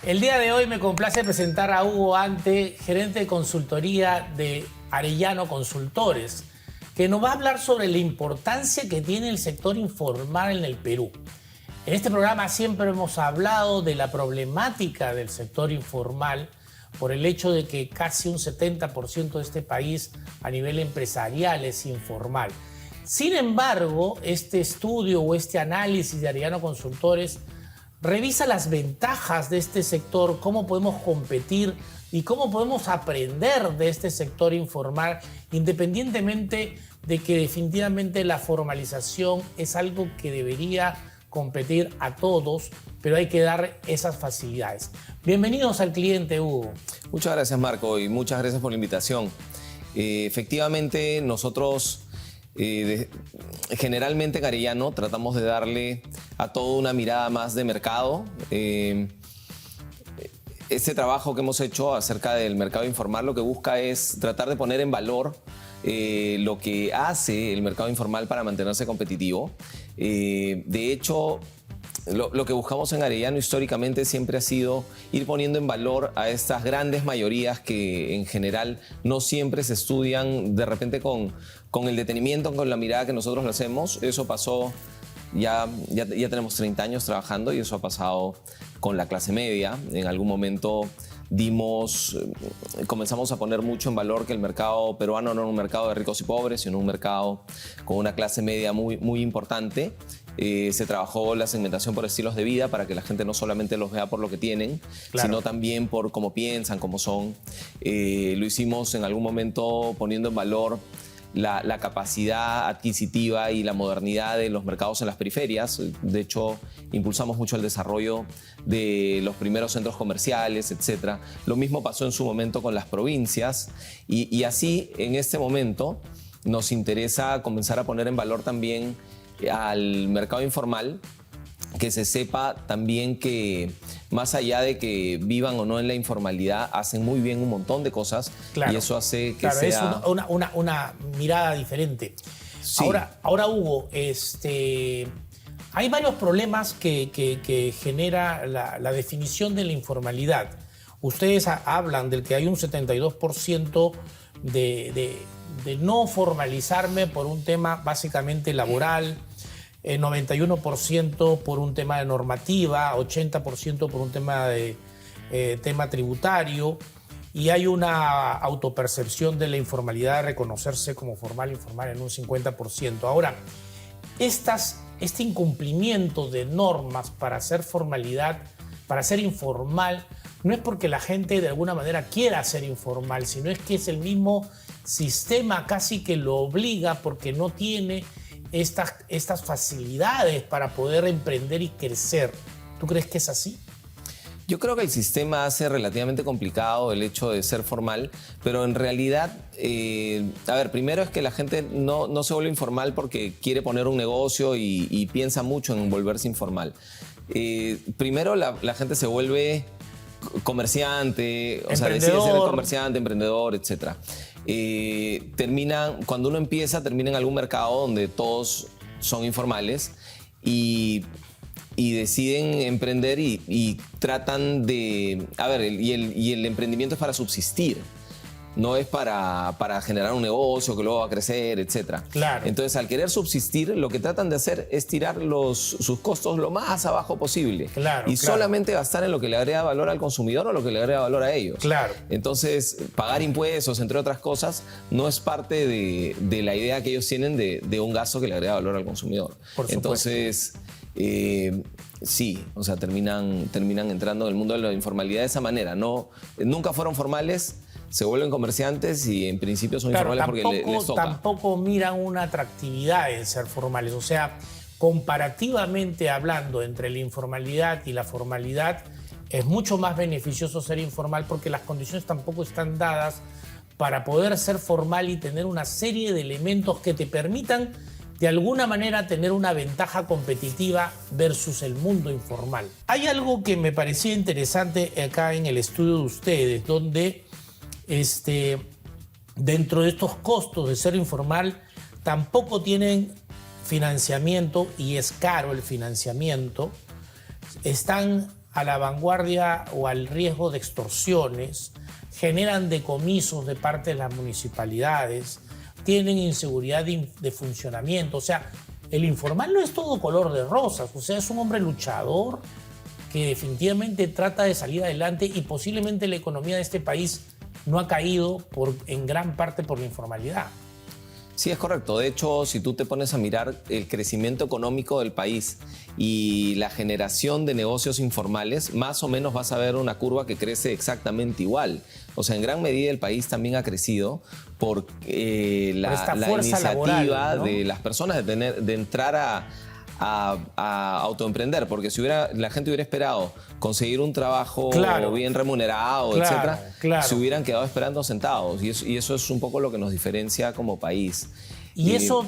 El día de hoy me complace presentar a Hugo Ante, gerente de consultoría de Arellano Consultores, que nos va a hablar sobre la importancia que tiene el sector informal en el Perú. En este programa siempre hemos hablado de la problemática del sector informal por el hecho de que casi un 70% de este país a nivel empresarial es informal. Sin embargo, este estudio o este análisis de Arellano Consultores revisa las ventajas de este sector, cómo podemos competir y cómo podemos aprender de este sector informal, independientemente de que definitivamente la formalización es algo que debería competir a todos, pero hay que dar esas facilidades. Bienvenidos al cliente, Hugo. Muchas gracias, Marco, y muchas gracias por la invitación. Efectivamente, nosotros generalmente en Arellano tratamos de darle a todo una mirada más de mercado. Este trabajo que hemos hecho acerca del mercado informal lo que busca es tratar de poner en valor lo que hace el mercado informal para mantenerse competitivo. De hecho, lo que buscamos en Arellano históricamente siempre ha sido ir poniendo en valor a estas grandes mayorías que en general no siempre se estudian de repente con el detenimiento, con la mirada que nosotros lo hacemos. Eso pasó, ya tenemos 30 años trabajando y eso ha pasado con la clase media. En algún momento comenzamos a poner mucho en valor que el mercado peruano no era un mercado de ricos y pobres, sino un mercado con una clase media muy, muy importante. Se trabajó la segmentación por estilos de vida para que la gente no solamente los vea por lo que tienen, claro, sino también por cómo piensan, cómo son. Lo hicimos en algún momento poniendo en valor la capacidad adquisitiva y la modernidad de los mercados en las periferias. De hecho, impulsamos mucho el desarrollo de los primeros centros comerciales, etc. Lo mismo pasó en su momento con las provincias y así, en este momento, nos interesa comenzar a poner en valor también al mercado informal, que se sepa también que más allá de que vivan o no en la informalidad, hacen muy bien un montón de cosas, claro, y eso hace que sea... es una mirada diferente. Sí. Ahora Hugo, hay varios problemas que genera la definición de la informalidad. Ustedes hablan del que hay un 72% de no formalizarme por un tema básicamente laboral, 91% por un tema de normativa, 80% por un tema tema tributario, y hay una autopercepción de la informalidad, de reconocerse como formal e informal en un 50%. Ahora, este incumplimiento de normas para hacer formalidad, para ser informal, no es porque la gente de alguna manera quiera ser informal, sino es que es el mismo sistema casi que lo obliga porque no tiene estas facilidades para poder emprender y crecer. ¿Tú crees que es así? Yo creo que el sistema hace relativamente complicado el hecho de ser formal, pero en realidad, a ver, primero es que la gente no se vuelve informal porque quiere poner un negocio y piensa mucho en volverse informal. Primero la gente se vuelve comerciante, o sea, decide ser comerciante, emprendedor, etc. Cuando uno empieza, termina en algún mercado donde todos son informales y deciden emprender y tratan de... A ver, y el emprendimiento es para subsistir, no es para generar un negocio que luego va a crecer, etc. Claro. Entonces, al querer subsistir, lo que tratan de hacer es tirar sus costos lo más abajo posible. Claro, y solamente gastar en lo que le agrega valor al consumidor o lo que le agrega valor a ellos. Claro. Entonces, pagar impuestos, entre otras cosas, no es parte de la idea que ellos tienen de un gasto que le agrega valor al consumidor. Por supuesto. Entonces, sí, o sea, terminan entrando en el mundo de la informalidad de esa manera. Nunca fueron formales, se vuelven comerciantes y en principio son informales porque les toca. Tampoco miran una atractividad en ser formales. O sea, comparativamente hablando entre la informalidad y la formalidad, es mucho más beneficioso ser informal porque las condiciones tampoco están dadas para poder ser formal y tener una serie de elementos que te permitan de alguna manera tener una ventaja competitiva versus el mundo informal. Hay algo que me parecía interesante acá en el estudio de ustedes, donde dentro de estos costos de ser informal tampoco tienen financiamiento y es caro el financiamiento. Están a la vanguardia o al riesgo de extorsiones, generan decomisos de parte de las municipalidades, tienen inseguridad de funcionamiento. O sea, el informal no es todo color de rosas, o sea, es un hombre luchador que definitivamente trata de salir adelante y posiblemente la economía de este país no ha caído en gran parte por la informalidad. Sí, es correcto. De hecho, si tú te pones a mirar el crecimiento económico del país y la generación de negocios informales, más o menos vas a ver una curva que crece exactamente igual. O sea, en gran medida el país también ha crecido por la iniciativa laboral, ¿no?, de las personas de entrar a autoemprender, porque si la gente hubiera esperado conseguir un trabajo bien remunerado, etcétera, se hubieran quedado esperando sentados, y eso es un poco lo que nos diferencia como país. Y eso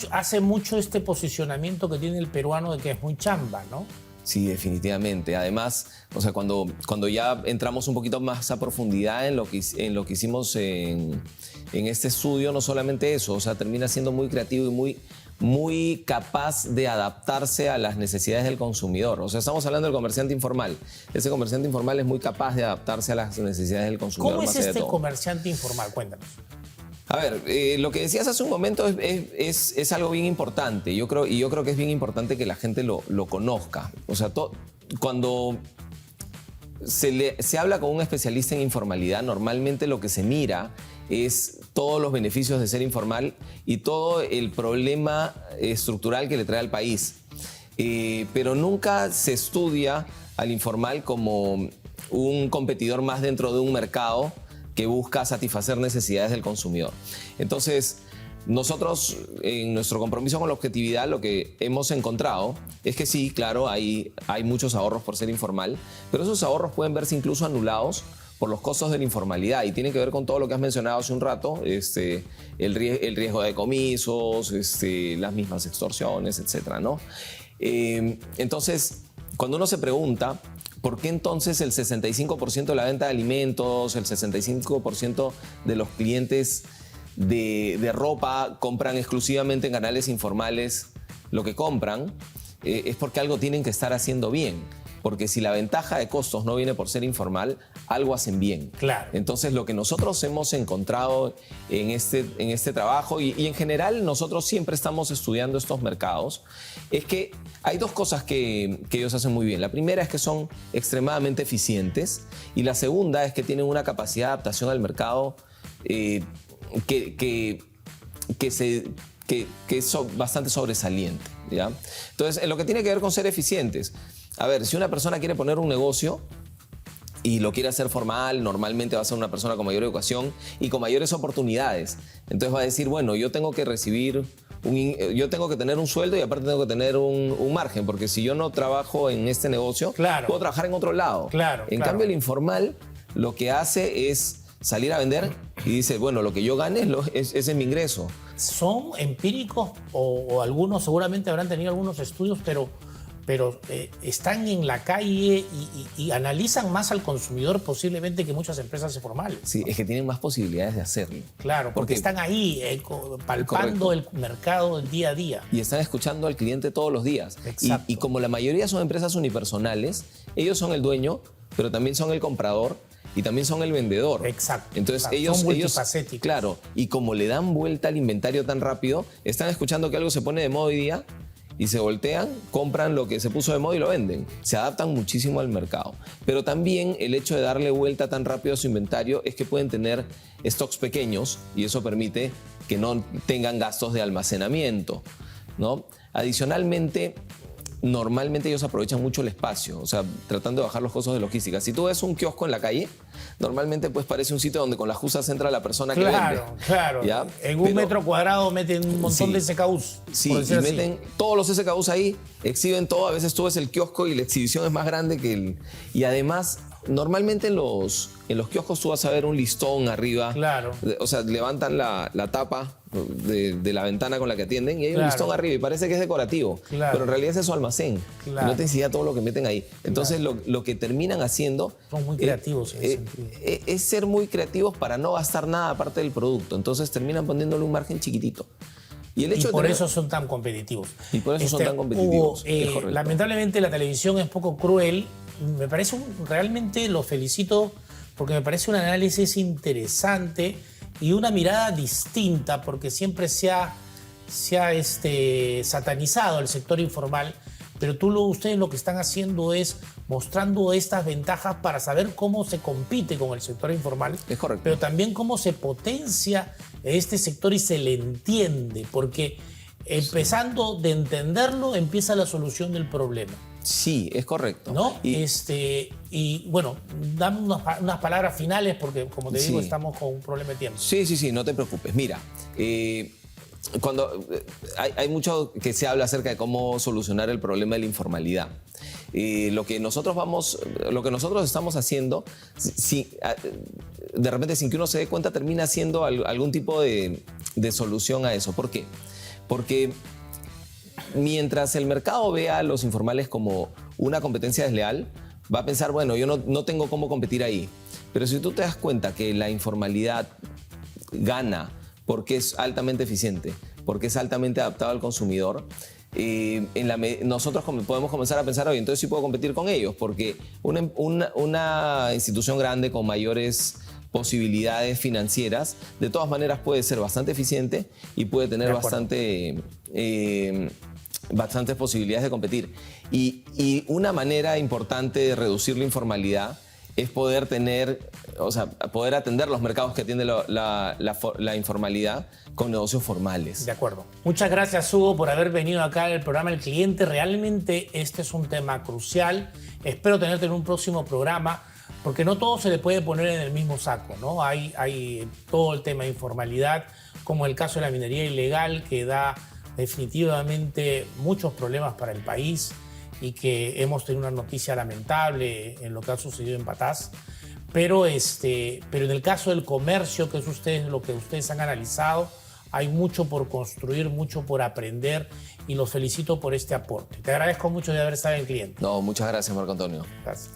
hace mucho este posicionamiento que tiene el peruano de que es muy chamba, ¿no? Sí, definitivamente. Además, o sea, cuando ya entramos un poquito más a profundidad en lo que hicimos en este estudio, no solamente eso, o sea, termina siendo muy creativo y muy capaz de adaptarse a las necesidades del consumidor. O sea, estamos hablando del comerciante informal. Ese comerciante informal es muy capaz de adaptarse a las necesidades del consumidor. ¿Cómo es este comerciante informal? Cuéntanos. A ver, lo que decías hace un momento es algo bien importante. Yo creo que es bien importante que la gente lo conozca. O sea, cuando se habla con un especialista en informalidad, normalmente lo que se mira es todos los beneficios de ser informal y todo el problema estructural que le trae al país. Pero nunca se estudia al informal como un competidor más dentro de un mercado que busca satisfacer necesidades del consumidor. Entonces, nosotros, en nuestro compromiso con la objetividad, lo que hemos encontrado es que sí, claro, hay muchos ahorros por ser informal, pero esos ahorros pueden verse incluso anulados por los costos de la informalidad, y tiene que ver con todo lo que has mencionado hace un rato, el riesgo de decomisos, las mismas extorsiones, etcétera, ¿no? Entonces, cuando uno se pregunta ¿por qué entonces el 65% de la venta de alimentos, el 65% de los clientes de ropa compran exclusivamente en canales informales lo que compran? Es porque algo tienen que estar haciendo bien. Porque si la ventaja de costos no viene por ser informal, algo hacen bien. Claro. Entonces, lo que nosotros hemos encontrado en este trabajo, y en general nosotros siempre estamos estudiando estos mercados, es que hay dos cosas que ellos hacen muy bien. La primera es que son extremadamente eficientes, y la segunda es que tienen una capacidad de adaptación al mercado que es bastante sobresaliente, ¿ya? Entonces, en lo que tiene que ver con ser eficientes, a ver, si una persona quiere poner un negocio y lo quiere hacer formal, normalmente va a ser una persona con mayor educación y con mayores oportunidades. Entonces va a decir, bueno, yo tengo que tener un sueldo y aparte tengo que tener un margen, porque si yo no trabajo en este negocio, puedo trabajar en otro lado. En cambio, el informal lo que hace es salir a vender y dice, bueno, lo que yo gane ese es mi ingreso. ¿Son empíricos o algunos seguramente habrán tenido algunos estudios, pero están en la calle y analizan más al consumidor posiblemente que muchas empresas formales? Sí, es que tienen más posibilidades de hacerlo. Claro, porque están ahí palpando el mercado día a día. Y están escuchando al cliente todos los días. Exacto. Y como la mayoría son empresas unipersonales, ellos son el dueño, pero también son el comprador y también son el vendedor. Exacto. Entonces son multifacéticos. Claro, y como le dan vuelta al inventario tan rápido, están escuchando que algo se pone de moda hoy día y se voltean, compran lo que se puso de moda y lo venden. Se adaptan muchísimo al mercado. Pero también el hecho de darle vuelta tan rápido a su inventario es que pueden tener stocks pequeños y eso permite que no tengan gastos de almacenamiento, ¿no? Adicionalmente, normalmente ellos aprovechan mucho el espacio, o sea, tratando de bajar los costos de logística. Si tú ves un kiosco en la calle, normalmente pues parece un sitio donde con las justas entra la persona que vende. Claro. ¿Ya? En un metro cuadrado meten un montón de SKUs. Sí, y meten todos los SKUs ahí, exhiben todo. A veces tú ves el kiosco y la exhibición es más grande que el... Y además, normalmente en los kioscos tú vas a ver un listón arriba. Claro. O sea, levantan la tapa de la ventana con la que atienden y hay un listón arriba y parece que es decorativo. Claro. Pero en realidad es su almacén. Claro. No te enseña todo lo que meten ahí. Entonces, lo que terminan haciendo... Son muy creativos en ese sentido. Es ser muy creativos para no gastar nada aparte del producto. Entonces, terminan poniéndole un margen chiquitito. Y por eso son tan competitivos. Y por eso son tan competitivos. Hugo, lamentablemente la televisión es poco cruel me parece realmente lo felicito porque me parece un análisis interesante y una mirada distinta, porque siempre se ha satanizado el sector informal, pero ustedes lo que están haciendo es mostrando estas ventajas para saber cómo se compite con el sector informal. Es correcto. Pero también cómo se potencia este sector y se le entiende, porque empezando de entenderlo empieza la solución del problema. Sí, es correcto. ¿No? Y bueno, dame unas palabras finales porque, como te digo, estamos con un problema de tiempo. Sí, no te preocupes. Mira, cuando hay mucho que se habla acerca de cómo solucionar el problema de la informalidad. Lo que nosotros estamos haciendo, de repente sin que uno se dé cuenta, termina siendo algún tipo de solución a eso. ¿Por qué? Porque mientras el mercado vea a los informales como una competencia desleal, va a pensar, bueno, yo no tengo cómo competir ahí. Pero si tú te das cuenta que la informalidad gana porque es altamente eficiente, porque es altamente adaptado al consumidor, nosotros podemos comenzar a pensar, oye, entonces sí puedo competir con ellos, porque una institución grande con mayores posibilidades financieras, de todas maneras puede ser bastante eficiente y puede tener bastantes posibilidades de competir. Y una manera importante de reducir la informalidad es poder atender los mercados que atiende la informalidad con negocios formales. De acuerdo. Muchas gracias, Hugo, por haber venido acá al programa El Cliente. Realmente este es un tema crucial. Espero tenerte en un próximo programa, porque no todo se le puede poner en el mismo saco, ¿no? Hay todo el tema de informalidad, como el caso de la minería ilegal, que da definitivamente muchos problemas para el país y que hemos tenido una noticia lamentable en lo que ha sucedido en Patás. Pero en el caso del comercio, que es lo que ustedes han analizado, hay mucho por construir, mucho por aprender y los felicito por este aporte. Te agradezco mucho de haber estado en Cliente. No, muchas gracias, Marco Antonio. Gracias.